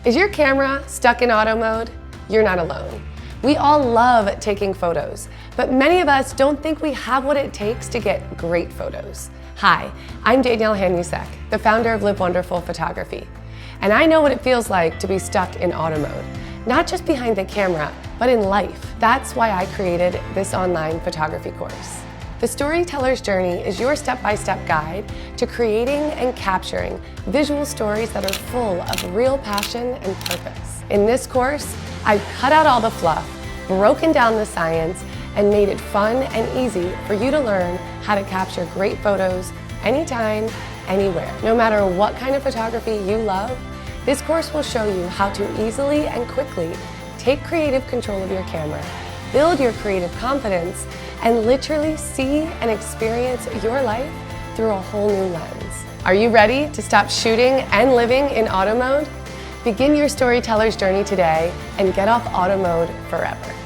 Is your camera stuck in auto mode? You're not alone. We all love taking photos, but many of us don't think we have what it takes to get great photos. Hi, I'm Danielle Hanusek, the founder of Live Wonderful Photography. And I know what it feels like to be stuck in auto mode, not just behind the camera, but in life. That's why I created this online photography course. The Storyteller's Journey is your step-by-step guide to creating and capturing visual stories that are full of real passion and purpose. In this course, I've cut out all the fluff, broken down the science, and made it fun and easy for you to learn how to capture great photos anytime, anywhere. No matter what kind of photography you love, this course will show you how to easily and quickly take creative control of your camera, build your creative confidence, and literally see and experience your life through a whole new lens. Are you ready to stop shooting and living in auto mode? Begin your storyteller's journey today and get off auto mode forever.